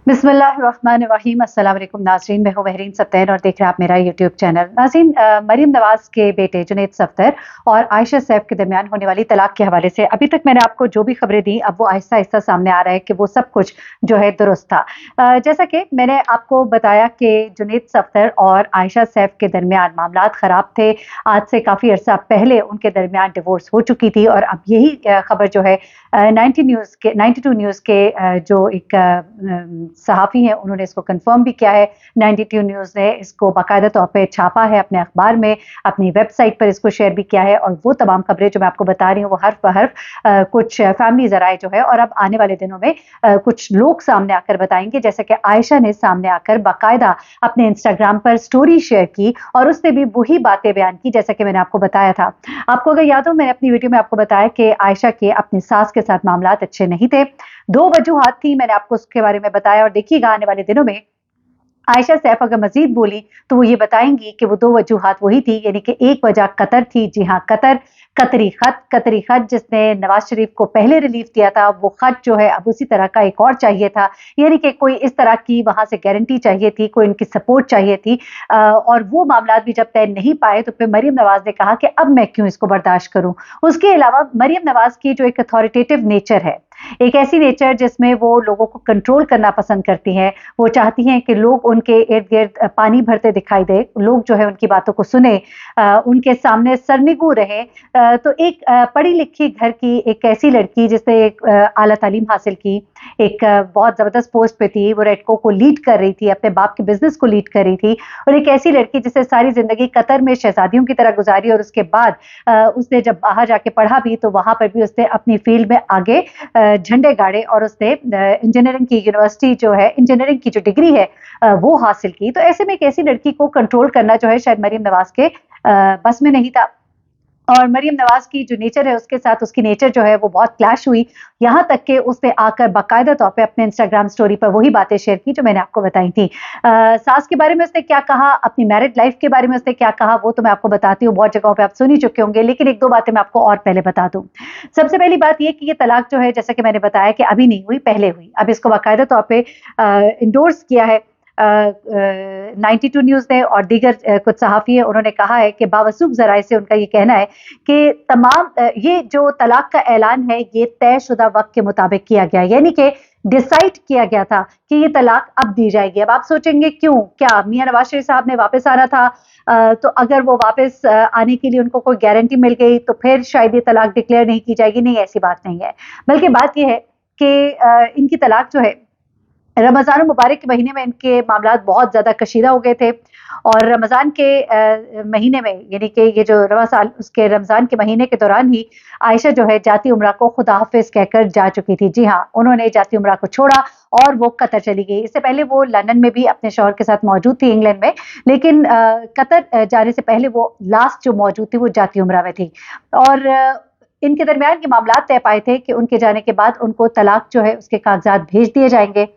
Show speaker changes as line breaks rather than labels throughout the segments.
बिस्मिल्लाहिर्रहमानिर्रहीम। अस्सलाम वालेकुम नाज़रीन, मैं हूँ महरीन सफ्तर और देख रहे हैं आप मेरा यूट्यूब चैनल। नाज़रीन, मरीम नवाज़ के बेटे जुनैद सफ्तर और आयशा सैफ के दरमियान होने वाली तलाक के हवाले से अभी तक मैंने आपको जो भी खबरें दी, अब वो आहिस्ता आहिस्ता सामने आ रहा है कि वो सब कुछ जो है दुरुस्त था। जैसा कि मैंने आपको बताया कि जुनैद सफ्तर और आयशा सैफ के दरमियान मामलात ख़राब थे। आज से काफ़ी अरसा पहले उनके दरमियान डिवोर्स हो चुकी थी और अब यही खबर जो है 92 न्यूज़ के जो एक सहाफ़ी हैं उन्होंने इसको कंफर्म भी किया है। 92 न्यूज़ ने इसको बाकायदा तौर पे छापा है अपने अखबार में, अपनी वेबसाइट पर इसको शेयर भी किया है और वो तमाम खबरें जो मैं आपको बता रही हूँ वो हर्फ बहर्फ कुछ फैमिली ज़राए जो है और अब आने वाले दिनों में कुछ लोग सामने आकर बताएंगे। जैसे कि आयशा ने सामने आकर बाकायदा अपने इंस्टाग्राम पर स्टोरी शेयर की और उसने भी वही बातें बयान की जैसा कि मैंने आपको बताया था। आपको अगर याद हो, मैंने अपनी वीडियो में आपको बताया कि आयशा के अपनी सास के साथ मामलात अच्छे नहीं थे। दो वजूहात थी, मैंने आपको उसके बारे में बताया और देखिएगा आने वाले दिनों में आयशा सैफ अगर मजीद बोली तो वो ये बताएंगी कि वो दो वजूहात वही थी, यानी कि एक वजह कतर थी। जी हाँ, कतरी खत जिसने नवाज शरीफ को पहले रिलीफ दिया था, वो खत जो है अब उसी तरह का एक और चाहिए था, यानी कि कोई इस तरह की वहां से गारंटी चाहिए थी, कोई उनकी सपोर्ट चाहिए थी। और वो मामला भी जब तय नहीं पाए तो फिर मरीम नवाज ने कहा कि अब मैं क्यों इसको बर्दाश्त करूं। उसके अलावा मरीम नवाज की जो एक अथॉरिटेटिव नेचर है, एक ऐसी नेचर जिसमें वो लोगों को कंट्रोल करना पसंद करती हैं। वो चाहती हैं कि लोग उनके इर्द गिर्द पानी भरते दिखाई दे, लोग जो है उनकी बातों को सुने, उनके सामने सरनिगू रहे। तो एक पढ़ी लिखी घर की एक ऐसी लड़की जिसने एक आला तालीम हासिल की, एक बहुत जबरदस्त पोस्ट पे थी, वो रेडको को लीड कर रही थी, अपने बाप के बिजनेस को लीड कर रही थी, और एक ऐसी लड़की जिसे सारी जिंदगी कतर में शहजादियों की तरह गुजारी और उसके बाद उसने जब बाहर जाके पढ़ा भी तो वहां पर भी उसने अपनी फील्ड में आगे झंडे गाड़े और उसने इंजीनियरिंग की यूनिवर्सिटी जो है, इंजीनियरिंग की जो डिग्री है वो हासिल की। तो ऐसे में एक ऐसी लड़की को कंट्रोल करना जो है शायद मरीम नवाज के बस में नहीं था। और मरीम नवाज की जो नेचर है उसके साथ उसकी नेचर जो है वो बहुत क्लैश हुई, यहाँ तक कि उसने आकर बाकायदा तौर पे अपने इंस्टाग्राम स्टोरी पर वही बातें शेयर की जो मैंने आपको बताई थी। सास के बारे में उसने क्या कहा, अपनी मैरिड लाइफ के बारे में उसने क्या कहा, वो तो मैं आपको बताती हूँ, बहुत जगहों पे आप सुन ही चुके होंगे, लेकिन एक दो बातें मैं आपको और पहले बता दूं। सबसे पहली बात ये कि ये तलाक जो है, जैसा कि मैंने बताया कि अभी नहीं हुई, पहले हुई। अब इसको बाकायदा तौर पर इंडोर्स किया है 92 न्यूज़ ने और दीगर कुछ सहाफ़ी हैं। उन्होंने कहा है कि बावसूख ज़राए से उनका ये कहना है कि तमाम ये जो तलाक का ऐलान है ये तयशुदा वक्त के मुताबिक किया गया, यानी कि डिसाइड किया गया था कि ये तलाक अब दी जाएगी। अब आप सोचेंगे क्यों, क्या मियां नवाज शरीफ साहब ने वापस आना था, तो अगर वो वापस आने के लिए उनको कोई गारंटी मिल गई तो फिर शायद ये तलाक डिक्लेयर नहीं की जाएगी। नहीं, ऐसी बात नहीं है, बल्कि बात यह है कि इनकी तलाक जो है रमज़ान मुबारक के महीने में इनके मामलात बहुत ज़्यादा कशीदा हो गए थे और रमज़ान के महीने में, यानी कि ये जो रवा साल उसके रमज़ान के महीने के दौरान ही आयशा जो है जाती उम्रा को खुदा हाफिज कहकर जा चुकी थी। जी हाँ, उन्होंने जाती उम्रा को छोड़ा और वो कतर चली गई। इससे पहले वो लंदन में भी अपने शौहर के साथ मौजूद थी, इंग्लैंड में, लेकिन कतर जाने से पहले वो लास्ट जो मौजूद थी वो जाती उम्रा में थी। और इनके दरमियान ये मामलात तय पाए थे कि उनके जाने के बाद उनको तलाक जो है उसके कागजात भेज दिए जाएंगे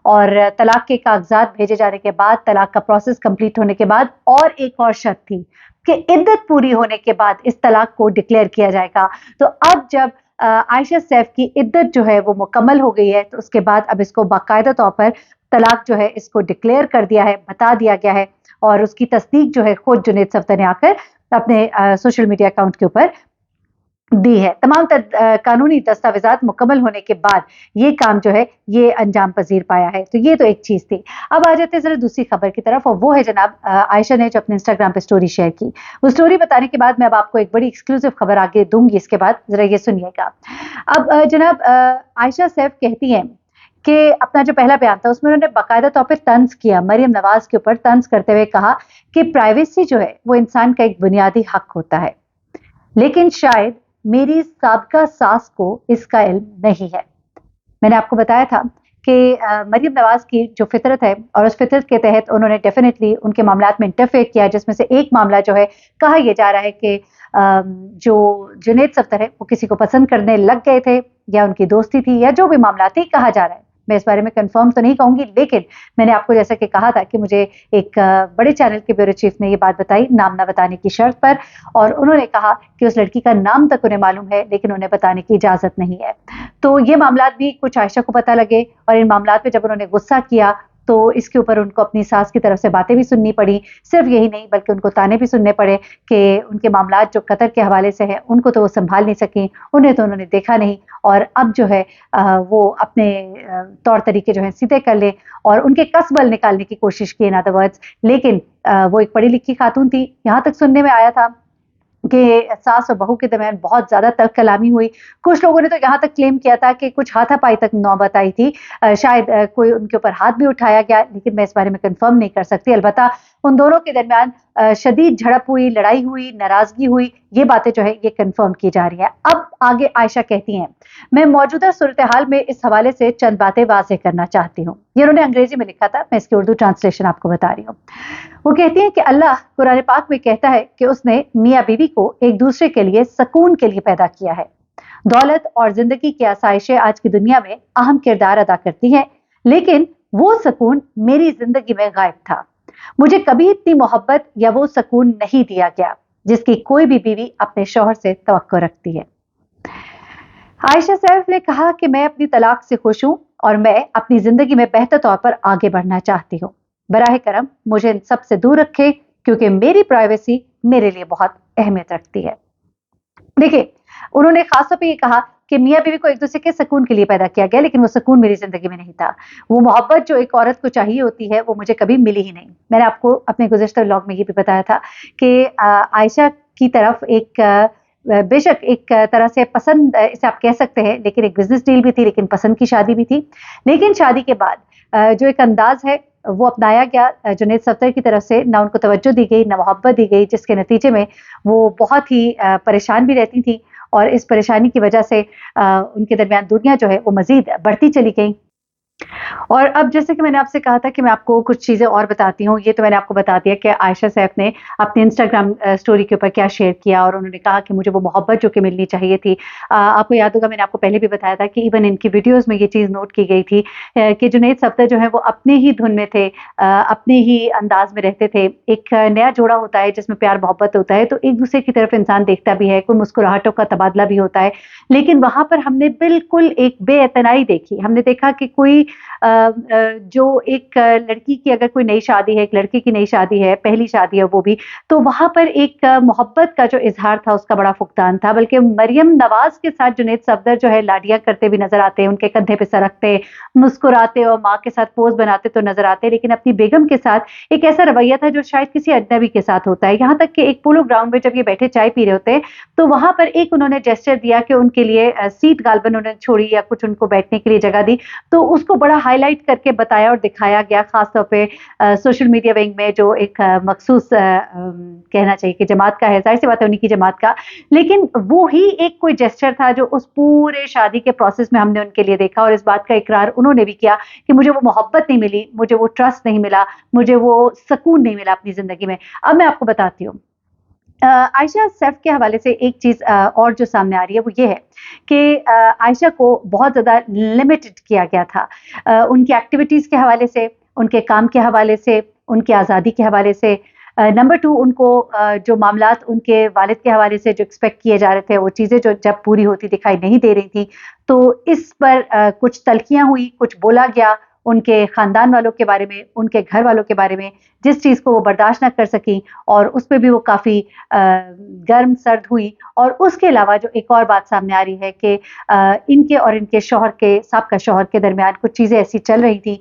और तलाक के कागजात भेजे जाने के बाद, तलाक का प्रोसेस कंप्लीट होने के बाद, और एक और शर्त थी कि इद्दत पूरी होने के बाद इस तलाक को डिक्लेयर किया जाएगा। तो अब जब आयशा सैफ की इद्दत जो है वो मुकम्मल हो गई है तो उसके बाद अब इसको बाकायदा तौर पर तलाक जो है इसको डिक्लेयर कर दिया है, बता दिया गया है और उसकी तस्दीक जो है खुद जुनैद सफ्तर ने आकर अपने सोशल मीडिया अकाउंट के ऊपर दी है। तमाम कानूनी दस्तावेजात मुकम्मल होने के बाद ये काम जो है ये अंजाम पजीर पाया है। तो ये तो एक चीज थी। अब आ जाते हैं जरा दूसरी खबर की तरफ, और वो है जनाब आयशा ने जो अपने इंस्टाग्राम पे स्टोरी शेयर की। वो स्टोरी बताने के बाद मैं अब आपको एक बड़ी एक्सक्लूसिव खबर आगे दूंगी, इसके बाद जरा ये सुनिएगा। अब जनाब आयशा सैफ कहती हैं कि अपना जो पहला बयान था उसमें उन्होंने बाकायदा तौर पर तंज किया, मरियम नवाज के ऊपर तंज करते हुए कहा कि प्राइवेसी जो है वो इंसान का एक बुनियादी हक होता है, लेकिन शायद मेरी साबका सास को इसका इल्म नहीं है। मैंने आपको बताया था कि मरीम नवाज की जो फितरत है और उस फितरत के तहत उन्होंने डेफिनेटली उनके मामलात में इंटरफेयर किया, जिसमें से एक मामला जो है कहा यह जा रहा है कि जो जुनैद सफ्तर है वो किसी को पसंद करने लग गए थे या उनकी दोस्ती थी या जो भी मामला थी, कहा जा रहा है मैं इस बारे में कंफर्म तो नहीं कहूँगी, लेकिन मैंने आपको जैसा कि कहा था कि मुझे एक बड़े चैनल के ब्यूरो चीफ ने ये बात बताई नाम न बताने की शर्त पर, और उन्होंने कहा कि उस लड़की का नाम तक उन्हें मालूम है लेकिन उन्हें बताने की इजाज़त नहीं है। तो ये मामलात भी कुछ आयशा को पता लगे, और इन मामलात में जब उन्होंने गुस्सा किया तो इसके ऊपर उनको अपनी सास की तरफ से बातें भी सुननी पड़ी। सिर्फ यही नहीं बल्कि उनको ताने भी सुनने पड़े कि उनके मामलात जो कतर के हवाले से हैं उनको तो वो संभाल नहीं सकी, उन्हें तो उन्होंने देखा नहीं, और अब जो है वो अपने तौर तरीके जो है सीधे कर ले और उनके कसबल निकालने की कोशिश की, इन अदर वर्ड्स। लेकिन वो एक पढ़ी लिखी खातून थी, यहाँ तक सुनने में आया था कि सास और बहू के दरमियान बहुत ज्यादा तल्ख कलामी हुई। कुछ लोगों ने तो यहाँ तक क्लेम किया था कि कुछ हाथापाई तक नौबत आई थी, शायद कोई उनके ऊपर हाथ भी उठाया गया, लेकिन मैं इस बारे में कंफर्म नहीं कर सकती। अलबत्ता उन दोनों के दरमियान शदीद झड़प हुई, लड़ाई हुई, नाराजगी हुई, ये बातें जो है ये कंफर्म की जा रही है। अब आगे आयशा कहती हैं, मैं मौजूदा सूरत हाल में इस हवाले से चंद बातें वाज़ेह करना चाहती हूँ। ये उन्होंने अंग्रेजी में लिखा था, मैं इसकी उर्दू ट्रांसलेशन आपको बता रही हूँ। वो कहती हैं कि अल्लाह कुरान पाक में कहता है कि उसने मियाँ बीवी को एक दूसरे के लिए सकून के लिए पैदा किया है। दौलत और जिंदगी की आसाइशें आज की दुनिया में अहम किरदार अदा करती हैं, लेकिन वो सकून मेरी जिंदगी में गायब था। मुझे कभी इतनी मोहब्बत या वो सकून नहीं दिया गया जिसकी कोई भी बीवी अपने शौहर से तवक्को रखती है। आयशा सैफ ने कहा कि मैं अपनी तलाक से खुश हूं और मैं अपनी जिंदगी में बेहतर तौर पर आगे बढ़ना चाहती हूँ। बराह करम मुझे इन सब से दूर रखे, क्योंकि मेरी प्राइवेसी मेरे लिए बहुत अहमियत रखती है। देखिए, उन्होंने खासतौर पे ये कहा कि मियाँ बीवी को एक दूसरे के सकून के लिए पैदा किया गया, लेकिन वो सकून मेरी जिंदगी में नहीं था। वो मोहब्बत जो एक औरत को चाहिए होती है वो मुझे कभी मिली ही नहीं। मैंने आपको अपने गुज़िश्ता व्लॉग में ये भी बताया था कि आयशा की तरफ एक बेशक एक तरह से पसंद, इसे आप कह सकते हैं, लेकिन एक बिजनेस डील भी थी, लेकिन पसंद की शादी भी थी। लेकिन शादी के बाद जो एक अंदाज है वो अपनाया गया जुनैद सफ्दर की तरफ से, ना उनको तवज्जो दी गई, ना मोहब्बत दी गई, जिसके नतीजे में वो बहुत ही परेशान भी रहती थी, और इस परेशानी की वजह से उनके दरमियान दूरियां जो है वो मजीद बढ़ती चली गई। और अब जैसे कि मैंने आपसे कहा था कि मैं आपको कुछ चीज़ें और बताती हूँ, ये तो मैंने आपको बता दिया कि आयशा सैफ ने अपने इंस्टाग्राम स्टोरी के ऊपर क्या शेयर किया, और उन्होंने कहा कि मुझे वो मोहब्बत जो कि मिलनी चाहिए थी। आपको याद होगा मैंने आपको पहले भी बताया था कि इवन इनकी वीडियोज़ में ये चीज़ नोट की गई थी कि जुनैद सफ्दर जो है वो अपने ही धुन में थे, अपने ही अंदाज में रहते थे। एक नया जोड़ा होता है जिसमें प्यार मोहब्बत होता है तो एक दूसरे की तरफ इंसान देखता भी है, कोई मुस्कुराहटों का तबादला भी होता है, लेकिन वहाँ पर हमने बिल्कुल एक बेएतनाई देखी। हमने देखा कि कोई जो एक लड़की की अगर कोई नई शादी है, एक लड़के की नई शादी है, पहली शादी है वो भी, तो वहाँ पर एक मोहब्बत का जो इज़हार था उसका बड़ा फुकदान था। बल्कि मरियम नवाज़ के साथ जुनैद सफ्दर जो है लाडियाँ करते भी नज़र आते हैं, उनके कंधे पे सरकते, मुस्कुराते और माँ के साथ पोज़ बनाते तो नज़र आते, लेकिन अपनी बेगम के साथ एक ऐसा रवैया था जो शायद किसी अजनबी के साथ होता है। यहाँ तक कि एक पोलो ग्राउंड में जब ये बैठे चाय पी रहे होते हैं, तो वहाँ पर एक उन्होंने जेस्चर दिया कि उनके लिए सीट गालबन उन्होंने छोड़ी या कुछ उनको बैठने के लिए जगह दी, तो उसको बड़ा हाईलाइट करके बताया और दिखाया गया, खासतौर पे सोशल मीडिया विंग में जो एक मखसूस कहना चाहिए कि जमात का है, जाहिर सी बात है उन्हीं की जमात का, लेकिन वो ही एक कोई जेस्चर था जो उस पूरे शादी के प्रोसेस में हमने उनके लिए देखा, और इस बात का इकरार उन्होंने भी किया कि मुझे वो मोहब्बत नहीं मिली, मुझे वो ट्रस्ट नहीं मिला, मुझे वो सुकून नहीं मिला अपनी जिंदगी में। अब मैं आपको बताती हूँ, आयशा सैफ के हवाले से एक चीज़ और जो सामने आ रही है वो ये है कि आयशा को बहुत ज़्यादा लिमिटेड किया गया था उनकी एक्टिविटीज़ के हवाले से, उनके काम के हवाले से, उनकी आज़ादी के हवाले से। नंबर 2, उनको जो मामलात उनके वालिद के हवाले से जो एक्सपेक्ट किए जा रहे थे वो चीज़ें जो जब पूरी होती दिखाई नहीं दे रही थी, तो इस पर कुछ तल्खियाँ हुई, कुछ बोला गया उनके ख़ानदान वालों के बारे में, उनके घर वालों के बारे में, जिस चीज़ को वो बर्दाश्त ना कर सकी, और उस पे भी वो काफ़ी गर्म सर्द हुई। और उसके अलावा जो एक और बात सामने आ रही है कि इनके और इनके शौहर के, साबका शौहर के दरमियान कुछ चीज़ें ऐसी चल रही थी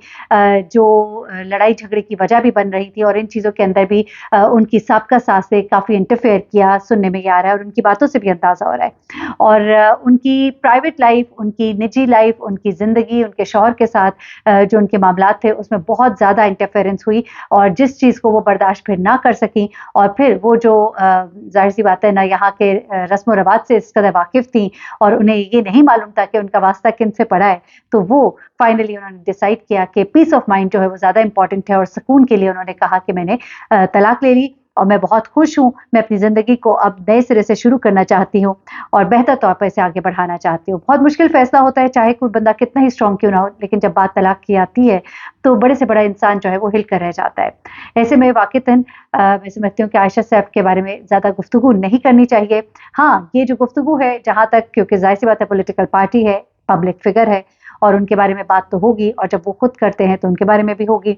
जो लड़ाई झगड़े की वजह भी बन रही थी, और इन चीज़ों के अंदर भी उनकी साबका सास ने काफ़ी इंटरफेयर किया, सुनने में ये आ रहा है, और उनकी बातों से भी अंदाज़ा हो रहा है। और उनकी प्राइवेट लाइफ, उनकी निजी लाइफ, उनकी ज़िंदगी, उनके शौहर के साथ जो उनके मामलात थे उसमें बहुत ज़्यादा इंटरफेरेंस हुई, और जिस चीज़ को वो बर्दाश्त फिर ना कर सकी, और फिर वो जो ज़ाहिर सी बात है ना यहाँ के रस्म व रवाज से इस कदर वाकिफ़ थी और उन्हें ये नहीं मालूम था कि उनका वास्ता किन से पड़ा है, तो वो फाइनली उन्होंने डिसाइड किया कि पीस ऑफ माइंड जो है वो ज़्यादा इंपॉर्टेंट है, और सुकून के लिए उन्होंने कहा कि मैंने तलाक ले ली। اور میں بہت خوش ہوں. میں اپنی زندگی کو اب نئے سرے سے شروع کرنا چاہتی ہوں اور بہتر طور پر اسے آگے بڑھانا چاہتی ہوں. بہت مشکل فیصلہ ہوتا ہے چاہے کوئی بندہ کتنا ہی اسٹرانگ کیوں نہ ہو, لیکن جب بات طلاق کی آتی ہے تو بڑے سے بڑا انسان جو ہے وہ ہل کر رہ جاتا ہے. ایسے میں واقعتاً میں سمجھتی ہوں کہ عائشہ صیف کے بارے میں زیادہ گفتگو نہیں کرنی چاہیے. ہاں, یہ جو گفتگو ہے جہاں تک, کیونکہ ظاہر سی بات ہے پولیٹیکل پارٹی ہے, پبلک فگر ہے, اور ان کے بارے میں بات تو ہوگی, اور جب وہ خود کرتے ہیں تو ان کے بارے میں بھی ہوگی.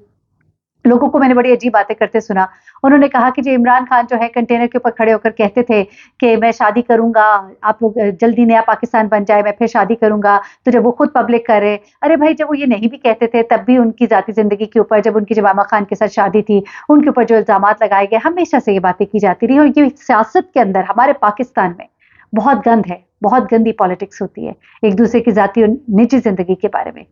لوگوں کو میں نے بڑی عجیب باتیں کرتے سنا. انہوں نے کہا کہ جو عمران خان جو ہے کنٹینر کے اوپر کھڑے ہو کر کہتے تھے کہ میں شادی کروں گا, آپ لوگ جلدی نیا پاکستان بن جائے, میں پھر شادی کروں گا, تو جب وہ خود پبلک کر رہے, ارے بھائی جب وہ یہ نہیں بھی کہتے تھے تب بھی ان کی ذاتی زندگی کے اوپر, جب ان کی جمامہ خان کے ساتھ شادی تھی ان کے اوپر جو الزامات لگائے گئے, ہمیشہ سے یہ باتیں کی جاتی رہی. اور یہ سیاست کے اندر ہمارے پاکستان میں بہت گند ہے, بہت گندی پالیٹکس ہوتی ہے ایک دوسرے کی ذاتی اور نجی زندگی کے بارے میں.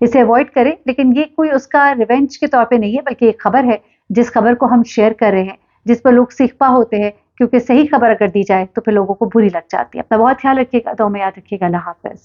اسے اوائڈ کریں, لیکن یہ کوئی اس کا ریونج کے طور پہ نہیں ہے, بلکہ ایک خبر ہے جس خبر کو ہم شیئر کر رہے ہیں, جس پر لوگ سیکھپا ہوتے ہیں, کیونکہ صحیح خبر اگر دی جائے تو پھر لوگوں کو بری لگ جاتی ہے. اپنا بہت خیال رکھیے گا, دعاؤں میں یاد رکھیے گا. اللہ حافظ.